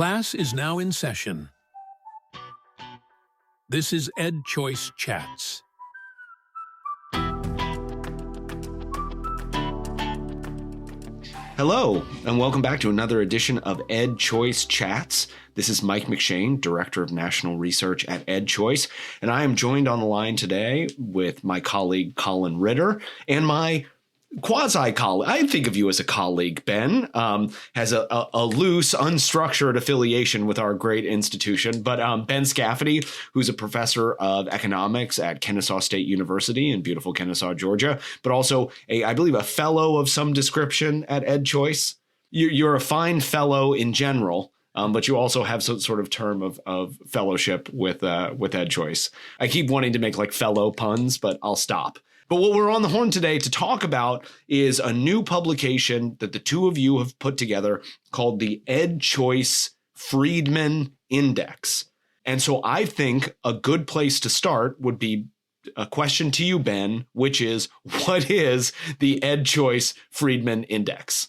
Class is now in session. This is EdChoice Chats. Hello, and welcome back to another edition of EdChoice Chats. This is Mike McShane, Director of National Research at EdChoice, and I am joined on the line today with my colleague Colyn Ritter and my quasi-colleague. I think of you as a colleague, Ben, has a loose, unstructured affiliation with our great institution, but Ben Scafidi, who's a professor of economics at Kennesaw State University in beautiful Kennesaw, Georgia, but also, I believe, a fellow of some description at EdChoice. You're a fine fellow in general, but you also have some sort of term of fellowship with EdChoice. I keep wanting to make like fellow puns, but I'll stop. But what we're on the horn today to talk about is a new publication that the two of you have put together called the EdChoice Friedman Index. And so I think a good place to start would be a question to you, Ben, which is, what is the EdChoice Friedman Index?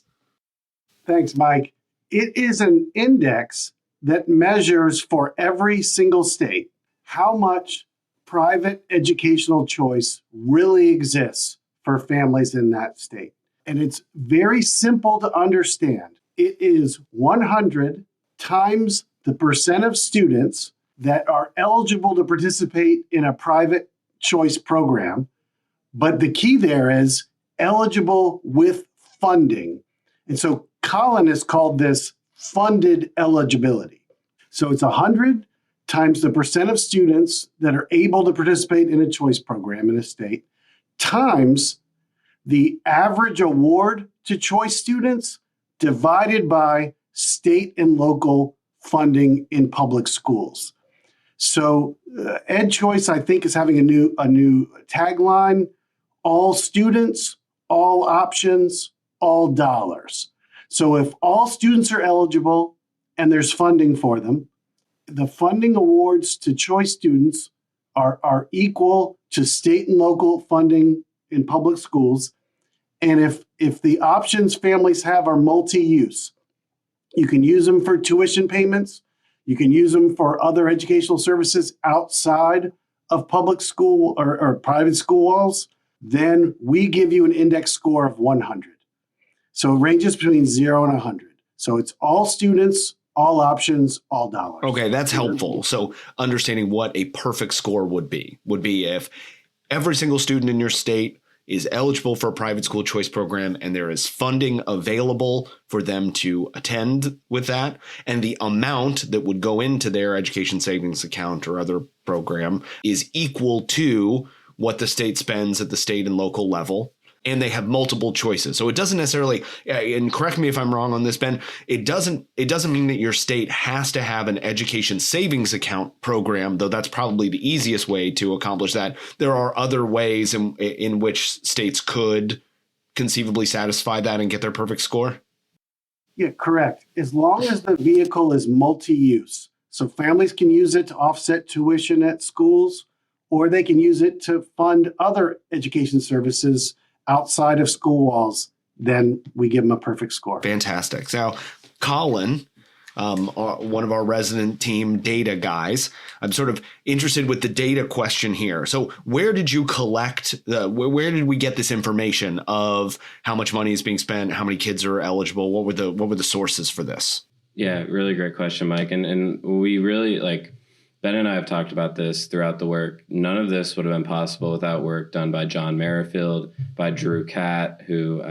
Thanks, Mike. It is an index that measures for every single state how much private educational choice really exists for families in that state. And it's very simple to understand. It is 100 times the percent of students that are eligible to participate in a private choice program. But the key there is eligible with funding. And so Colyn has called this funded eligibility. So it's 100 times the percent of students that are able to participate in a choice program in a state, times the average award to choice students divided by state and local funding in public schools. So EdChoice, I think, is having a new tagline: all students, all options, all dollars. So if all students are eligible and there's funding for them, the funding awards to choice students are equal to state and local funding in public schools. And if the options families have are multi-use, you can use them for tuition payments, you can use them for other educational services outside of public school or private school walls, then we give you an index score of 100. So it ranges between 0 and 100. So it's all students, all options, all dollars. Okay, that's helpful. So understanding what a perfect score would be if every single student in your state is eligible for a private school choice program and there is funding available for them to attend with that, and the amount that would go into their education savings account or other program is equal to what the state spends at the state and local level. And they have multiple choices. So it doesn't necessarily, and correct me if I'm wrong on this, Ben, it doesn't mean that your state has to have an education savings account program, though that's probably the easiest way to accomplish that. There are other ways in which states could conceivably satisfy that and get their perfect score. Yeah, correct. As long as the vehicle is multi-use. So families can use it to offset tuition at schools, or they can use it to fund other education services outside of school walls, then we give them a perfect score. Fantastic. Now, Colyn, one of our resident team data guys, I'm sort of interested with the data question here. So where did you collect, where did we get this information of how much money is being spent, how many kids are eligible? What were the sources for this? Yeah, really great question, Mike. And we really Ben and I have talked about this throughout the work. None of this would have been possible without work done by John Merrifield, by Drew Catt, who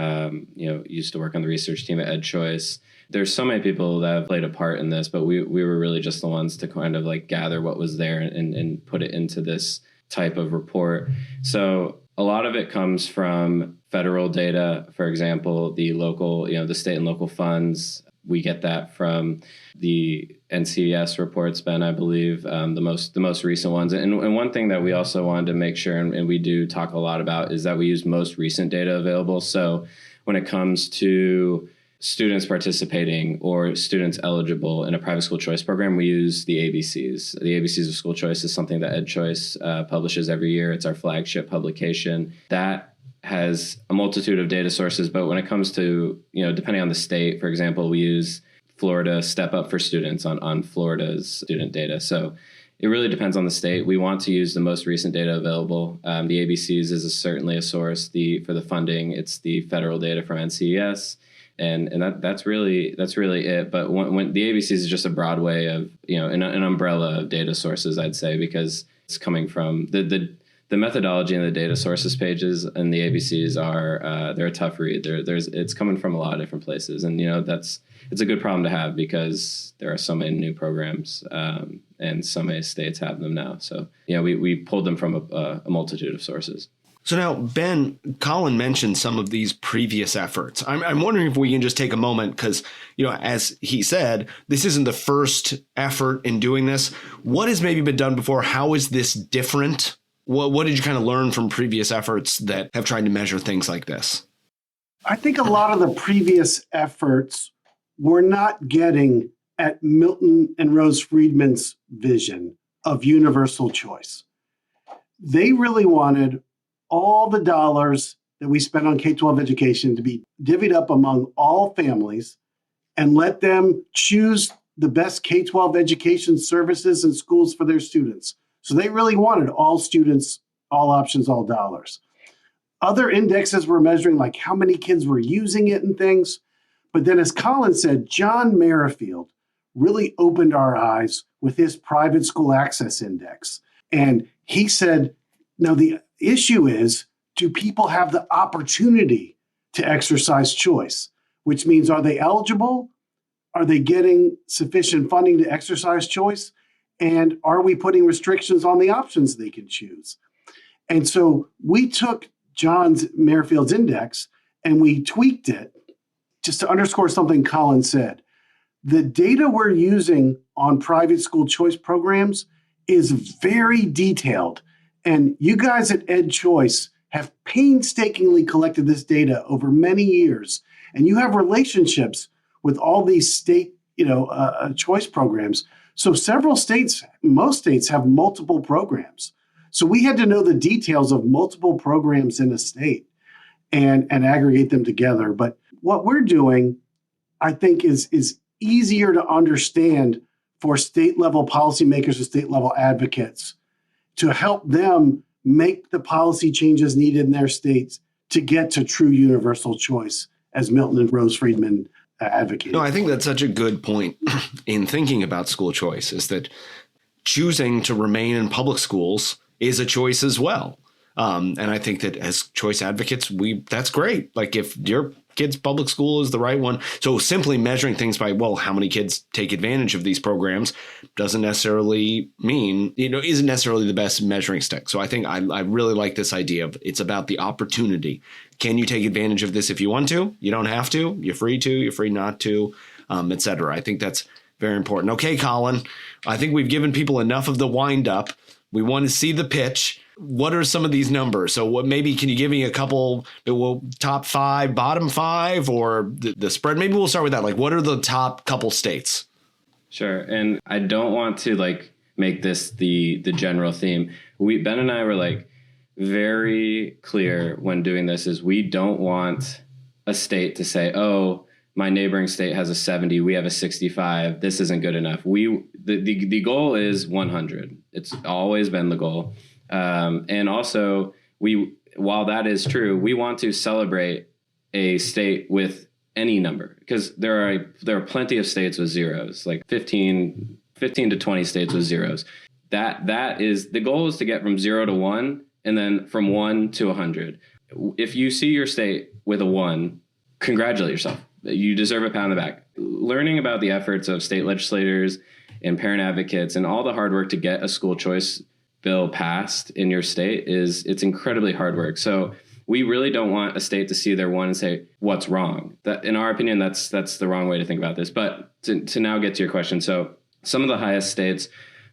used to work on the research team at EdChoice. There's so many people that have played a part in this, but we were really just the ones to kind of gather what was there and put it into this type of report. So a lot of it comes from federal data, for example, the local, the state and local funds. We get that from the NCES reports, Ben, I believe, the most recent ones. And one thing that we also wanted to make sure, and we do talk a lot about, is that we use most recent data available. So when it comes to students participating or students eligible in a private school choice program, we use the ABCs. The ABCs of school choice is something that EdChoice publishes every year. It's our flagship publication. That has a multitude of data sources, but when it comes to, depending on the state, for example, we use Florida Step Up for Students on Florida's student data. So it really depends on the state. We want to use the most recent data available. The ABCs is certainly a source. For the funding, it's the federal data from NCES, and that's really it. But when the ABCs is just a broad way of an umbrella of data sources, I'd say, because it's coming from the methodology and the data sources pages, and the ABCs are they're a tough read. It's coming from a lot of different places, and it's a good problem to have because there are so many new programs, and so many states have them now. So we pulled them from a multitude of sources. So now, Ben, Colyn mentioned some of these previous efforts. I'm wondering if we can just take a moment because, as he said, this isn't the first effort in doing this. What has maybe been done before? How is this different? What did you kind of learn from previous efforts that have tried to measure things like this? I think a lot of the previous efforts were not getting at Milton and Rose Friedman's vision of universal choice. They really wanted all the dollars that we spend on K-12 education to be divvied up among all families and let them choose the best K-12 education services and schools for their students. So they really wanted all students, all options, all dollars. Other indexes were measuring like how many kids were using it and things. But then as Colyn said, John Merrifield really opened our eyes with his private school access index. And he said, now the issue is, do people have the opportunity to exercise choice? Which means, are they eligible? Are they getting sufficient funding to exercise choice? And are we putting restrictions on the options they can choose? And so we took John's Merrifield's index and we tweaked it just to underscore something Colyn said. The data we're using on private school choice programs is very detailed. And you guys at EdChoice have painstakingly collected this data over many years. And you have relationships with all these state, choice programs. So several states, most states have multiple programs. So we had to know the details of multiple programs in a state and aggregate them together. But what we're doing, I think, is easier to understand for state level policymakers and state level advocates to help them make the policy changes needed in their states to get to true universal choice, as Milton and Rose Friedman advocated. No, I think that's such a good point in thinking about school choice, is that choosing to remain in public schools is a choice as well. And I think that as choice advocates, that's great. Like if your kid's public school is the right one. So simply measuring things by, how many kids take advantage of these programs doesn't necessarily mean, isn't necessarily the best measuring stick. So I think I really like this idea of it's about the opportunity. Can you take advantage of this if you want to? You don't have to. You're free to. You're free not to, et cetera. I think that's very important. Okay, Colyn, I think we've given people enough of the wind up. We want to see the pitch. What are some of these numbers? So maybe can you give me a couple, top 5, bottom 5, or the spread? Maybe we'll start with that. Like, what are the top couple states? Sure. And I don't want to make this the general theme. Ben and I were very clear when doing this is we don't want a state to say, oh, my neighboring state has a 70, we have a 65. This isn't good enough. The goal is 100. It's always been the goal. And also, while that is true, we want to celebrate a state with any number because there are plenty of states with zeros, like 15 to 20 states with zeros. That is the goal, is to get from 0 to 1 and then from 1 to 100. If you see your state with a 1, congratulate yourself. You deserve a pat on the back. Learning about the efforts of state legislators and parent advocates and all the hard work to get a school choice bill passed in your state it's incredibly hard work. So we really don't want a state to see their 1 and say, what's wrong? That, in our opinion, that's the wrong way to think about this. But to now get to your question. So some of the highest states,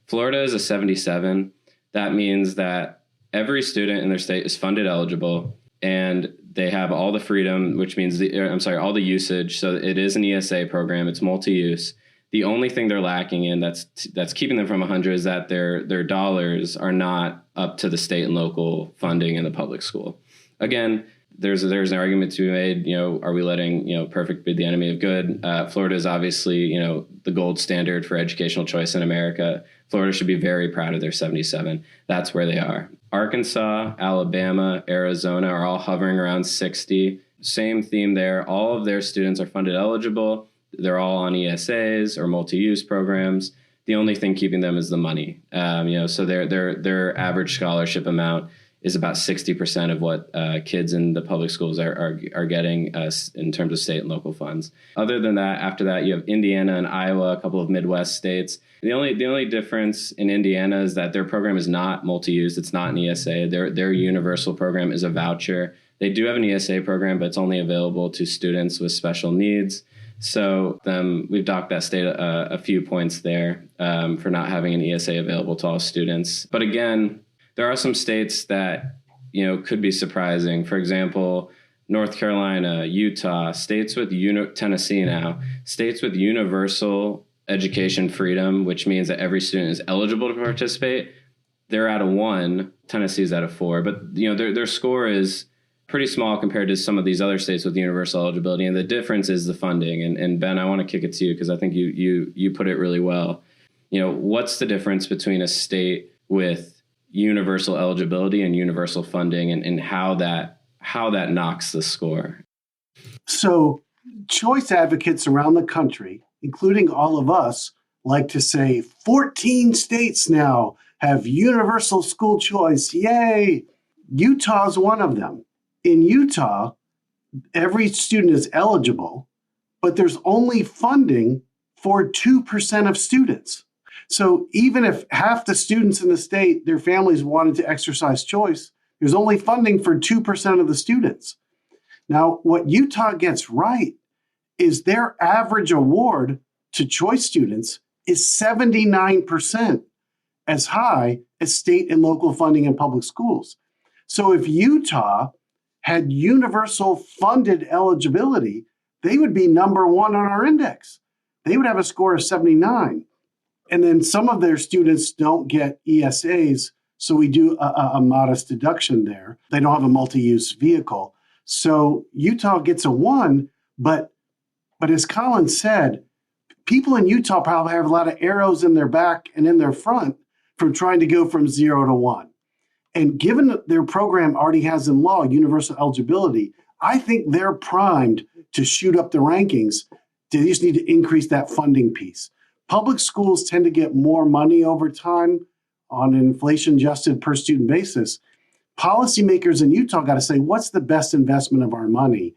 Florida is a 77. That means that every student in their state is funded eligible and they have all the freedom, which means all the usage. So it is an ESA program. It's multi-use. The only thing they're lacking in that's keeping them from 100 is that their dollars are not up to the state and local funding in the public school. Again, there's an argument to be made, are we letting, perfect be the enemy of good? Florida is obviously, the gold standard for educational choice in America. Florida should be very proud of their 77. That's where they are. Arkansas, Alabama, Arizona are all hovering around 60. Same theme there. All of their students are funded eligible. They're all on ESAs or multi-use programs. The only thing keeping them is the money. So their average scholarship amount is about 60% of what kids in the public schools are getting in terms of state and local funds. Other than that, after that, you have Indiana and Iowa, a couple of Midwest states. The only difference in Indiana is that their program is not multi-use. It's not an ESA. Their universal program is a voucher. They do have an ESA program, but it's only available to students with special needs. So we've docked that state a few points there for not having an ESA available to all students. But again, there are some states that, could be surprising. For example, North Carolina, Utah, states with Tennessee now, states with universal education freedom, which means that every student is eligible to participate. They're at a 1, Tennessee's at a 4, but their score is pretty small compared to some of these other states with universal eligibility. And the difference is the funding. And Ben, I want to kick it to you because I think you put it really well. What's the difference between a state with universal eligibility and universal funding and how that knocks the score? So choice advocates around the country, including all of us, like to say 14 states now have universal school choice. Yay! Utah's one of them. In Utah, every student is eligible, but there's only funding for 2% of students. So even if half the students in the state, their families wanted to exercise choice, there's only funding for 2% of the students. Now, what Utah gets right is their average award to choice students is 79%, as high as state and local funding in public schools. So if Utah had universal funded eligibility, they would be number 1 on our index. They would have a score of 79. And then some of their students don't get ESAs, so we do a modest deduction there. They don't have a multi-use vehicle. So Utah gets a 1, but as Colyn said, people in Utah probably have a lot of arrows in their back and in their front from trying to go from 0 to 1. And given that their program already has in law universal eligibility, I think they're primed to shoot up the rankings. They just need to increase that funding piece. Public schools tend to get more money over time on an inflation-adjusted per student basis. Policymakers in Utah got to say, what's the best investment of our money?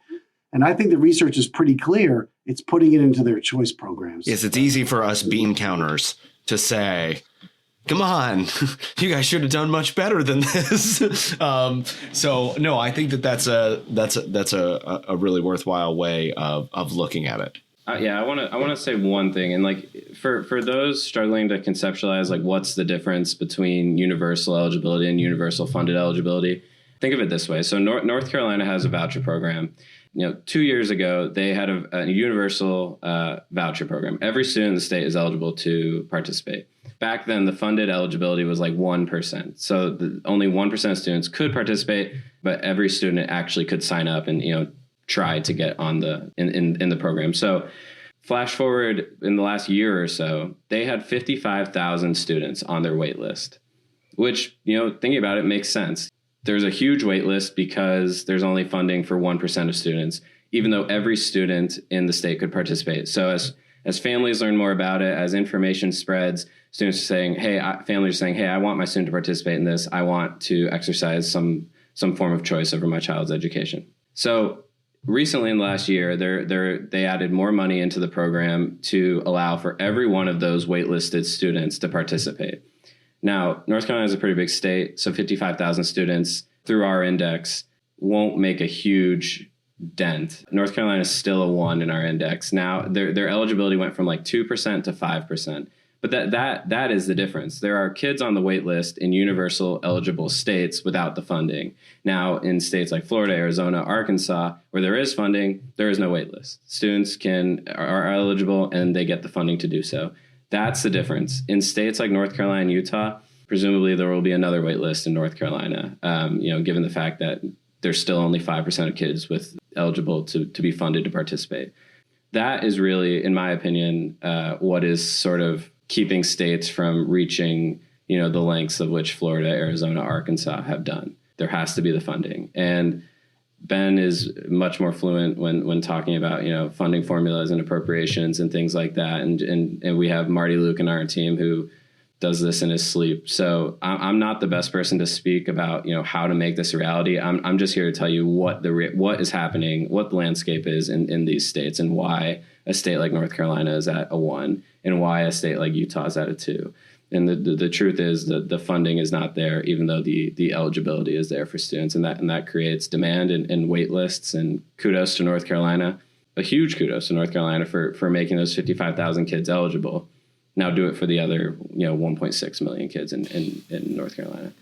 And I think the research is pretty clear. It's putting it into their choice programs. Yes, it's easy for us bean counters to say, come on, you guys should have done much better than this. So no, I think that's a really worthwhile way of looking at it. I want to say one thing, and like for those struggling to conceptualize like what's the difference between universal eligibility and universal funded eligibility, think of it this way. So North Carolina has a voucher program. 2 years ago, they had a universal voucher program. Every student in the state is eligible to participate. Back then, the funded eligibility was like 1%. So only 1% of students could participate, but every student actually could sign up and, try to get on in the program. So flash forward in the last year or so, they had 55,000 students on their wait list, which, thinking about it makes sense. There's a huge wait list because there's only funding for 1% of students, even though every student in the state could participate. So as families learn more about it, as information spreads, students are saying, families are saying, hey, I want my student to participate in this. I want to exercise some form of choice over my child's education. So recently in the last year, they added more money into the program to allow for every one of those waitlisted students to participate. Now, North Carolina is a pretty big state, so 55,000 students through our index won't make a huge dent. North Carolina is still a 1 in our index. Now, their eligibility went from like 2% to 5%. But that is the difference. There are kids on the wait list in universal eligible states without the funding. Now, in states like Florida, Arizona, Arkansas, where there is funding, there is no wait list. Students are eligible and they get the funding to do so. That's the difference. In states like North Carolina and Utah, presumably there will be another wait list in North Carolina, given the fact that there's still only 5% of kids with eligible to be funded to participate. That is really, in my opinion, what is sort of keeping states from reaching, the lengths of which Florida, Arizona, Arkansas have done. There has to be the funding. And Ben is much more fluent when talking about, funding formulas and appropriations and things like that. And we have Marty Luke in our team who does this in his sleep. So I'm not the best person to speak about, how to make this a reality. I'm just here to tell you what is happening, what the landscape is in these states, and why a state like North Carolina is at a 1 and why a state like Utah is at a 2. And the truth is that the funding is not there, even though the eligibility is there for students. And that creates demand and wait lists. And kudos to North Carolina, a huge kudos to North Carolina for making those 55,000 kids eligible. Now do it for the other, 1.6 million kids in North Carolina.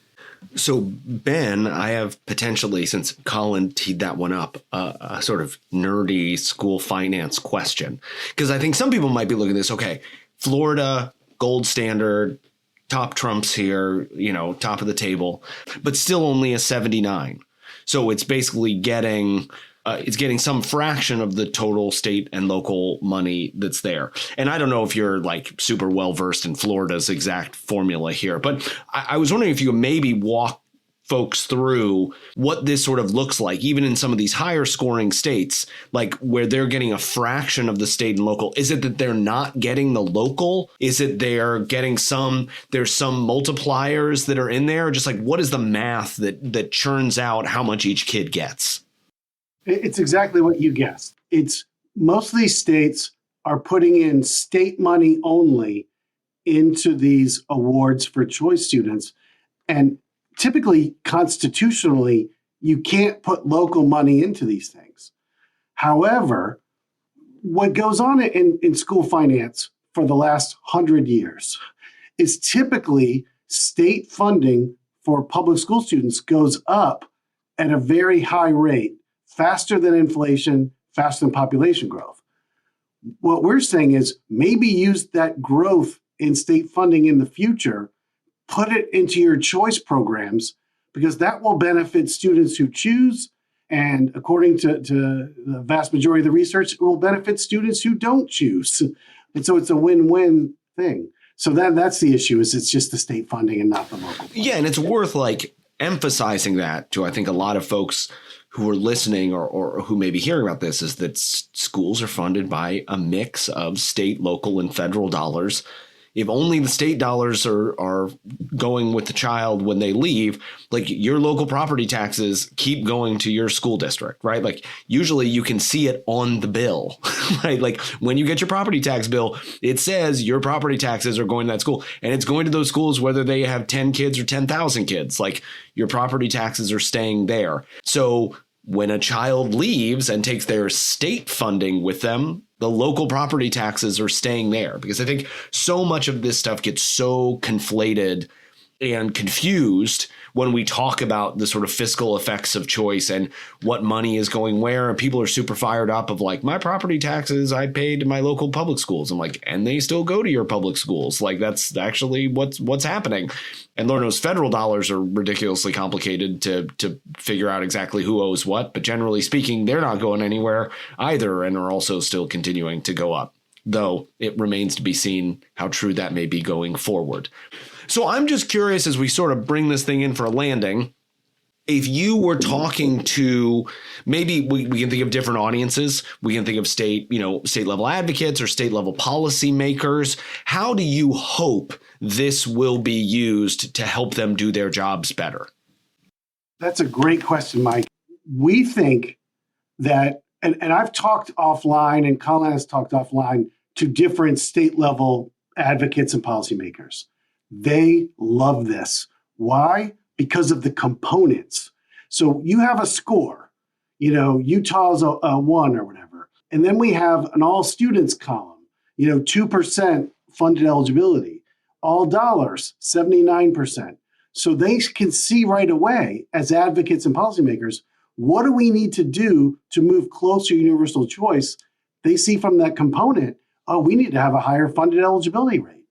So, Ben, I have potentially, since Colyn teed that one up, a sort of nerdy school finance question. Because I think some people might be looking at this, okay, Florida, gold standard, top trumps here, top of the table, but still only a 79. So it's basically getting some fraction of the total state and local money that's there. And I don't know if you're like super well versed in Florida's exact formula here, but I was wondering if you could maybe walk folks through what this sort of looks like, even in some of these higher scoring states, like where they're getting a fraction of the state and local. Is it that they're not getting the local? Is it they're getting there's some multipliers that are in there? Just like, what is the math that churns out how much each kid gets? It's exactly what you guessed. It's most of these states are putting in state money only into these awards for choice students. And typically, constitutionally, you can't put local money into these things. However, what goes on in school finance for the last 100 years is typically state funding for public school students goes up at a very high rate, faster than inflation, faster than population growth. What we're saying is maybe use that growth in state funding in the future, put it into your choice programs, because that will benefit students who choose. And according to the vast majority of the research, it will benefit students who don't choose. And so it's a win-win thing. So that's the issue, is it's just the state funding and not the local funding. Yeah, and it's worth emphasizing that to, I think, a lot of folks who are listening or who may be hearing about this, is that schools are funded by a mix of state, local, and federal dollars. If only the state dollars are going with the child when they leave, like your local property taxes keep going to your school district, right? Like usually you can see it on the bill, right? Like when you get your property tax bill, it says your property taxes are going to that school, and it's going to those schools whether they have 10 kids or 10,000 kids. Like your property taxes are staying there. So when a child leaves and takes their state funding with them, the local property taxes are staying there, because I think so much of this stuff gets so conflated and confused when we talk about the sort of fiscal effects of choice and what money is going where. And people are super fired up of like, my property taxes I paid to my local public schools. I'm like, and they still go to your public schools. Like that's actually what's happening. And Lord knows federal dollars are ridiculously complicated to figure out exactly who owes what. But generally speaking, they're not going anywhere either, and are also still continuing to go up, though it remains to be seen how true that may be going forward. So I'm just curious, as we sort of bring this thing in for a landing, if you were talking to, maybe we can think of different audiences. We can think of state level advocates or state level policymakers. How do you hope this will be used to help them do their jobs better? That's a great question, Mike. We think that, and I've talked offline, and Colyn has talked offline to different state level advocates and policymakers. They love this. Why? Because of the components. So you have a score, Utah's a 1 or whatever. And then we have an all students column, 2% funded eligibility, all dollars, 79%. So they can see right away as advocates and policymakers, what do we need to do to move closer to universal choice? They see from that component, we need to have a higher funded eligibility rate.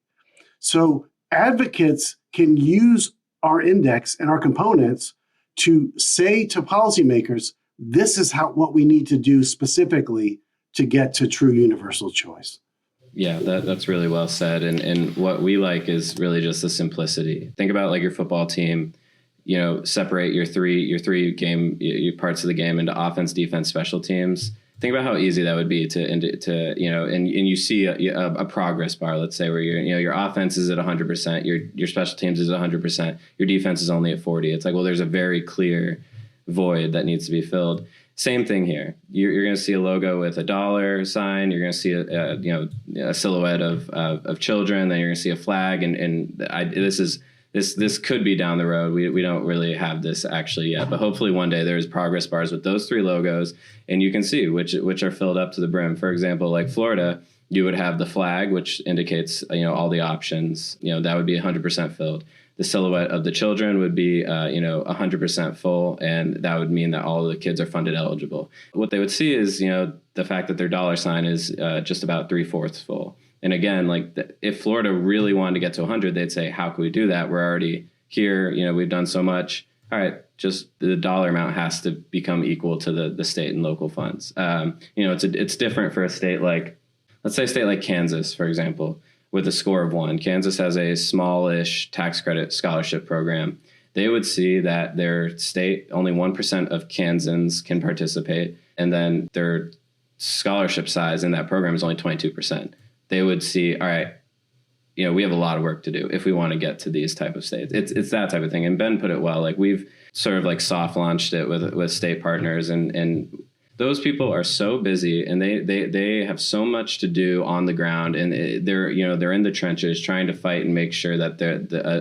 So advocates can use our index and our components to say to policymakers, this is what we need to do specifically to get to true universal choice. Yeah, that's really well said. And what we like is really just the simplicity. Think about like your football team, separate your three your parts of the game into offense, defense, special teams. Think about how easy that would be to and you see a progress bar, let's say, where your offense is at 100%, your special teams is at 100%, your defense is only at 40. It's like, well, there's a very clear void that needs to be filled. Same thing here. You're going to see a logo with a dollar sign. You're going to see a silhouette of children. Then you're going to see a flag. This could be down the road. We don't really have this actually yet, but hopefully one day there's progress bars with those three logos, and you can see which are filled up to the brim. For example, like Florida, you would have the flag, which indicates all the options. That would be 100% filled. The silhouette of the children would be 100% full, and that would mean that all of the kids are funded eligible. What they would see is the fact that their dollar sign is just about 3/4 full. And again, like if Florida really wanted to get to 100, they'd say, how can we do that? We're already here. We've done so much. All right, just the dollar amount has to become equal to the state and local funds. It's different for a state like, let's say a state like Kansas, for example, with a score of 1. Kansas has a smallish tax credit scholarship program. They would see that their state, only 1% of Kansans can participate, and then their scholarship size in that program is only 22%. They would see, all right, we have a lot of work to do if we want to get to these type of states. It's that type of thing. And Ben put it well, like we've sort of like soft launched it with state partners, and those people are so busy, and they have so much to do on the ground, and they're in the trenches trying to fight and make sure that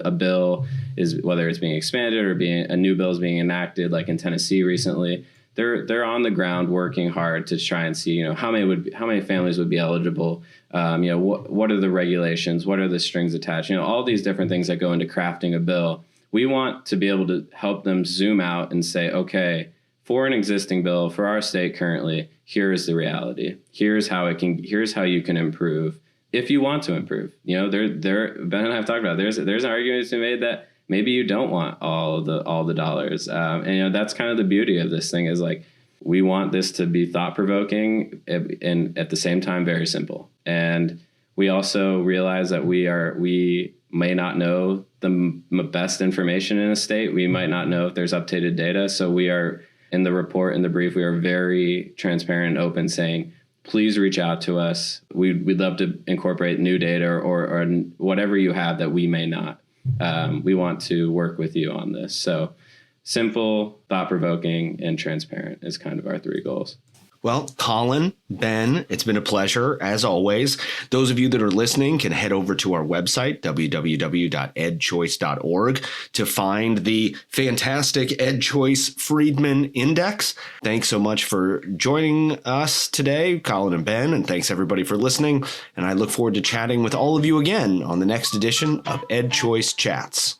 a bill is, whether it's being expanded or a new bill is being enacted, like in Tennessee recently. They're on the ground working hard to try and see how many families would be eligible. What are the regulations? What are the strings attached? All these different things that go into crafting a bill. We want to be able to help them zoom out and say, okay, for an existing bill for our state currently, here is the reality. Here's how you can improve if you want to improve. Ben and I have talked about there's an argument to be made that maybe you don't want all the dollars. And that's kind of the beauty of this thing is like, we want this to be thought provoking and at the same time, very simple. And we also realize that we may not know the best information in a state. We might not know if there's updated data. So we are, in the report, in the brief, we are very transparent and open, saying, please reach out to us. We'd love to incorporate new data or whatever you have that we may not. We want to work with you on this. So simple, thought-provoking, and transparent is kind of our 3 goals. Well, Colyn, Ben, it's been a pleasure, as always. Those of you that are listening can head over to our website, www.edchoice.org, to find the fantastic EdChoice Friedman Index. Thanks so much for joining us today, Colyn and Ben, and thanks everybody for listening. And I look forward to chatting with all of you again on the next edition of EdChoice Chats.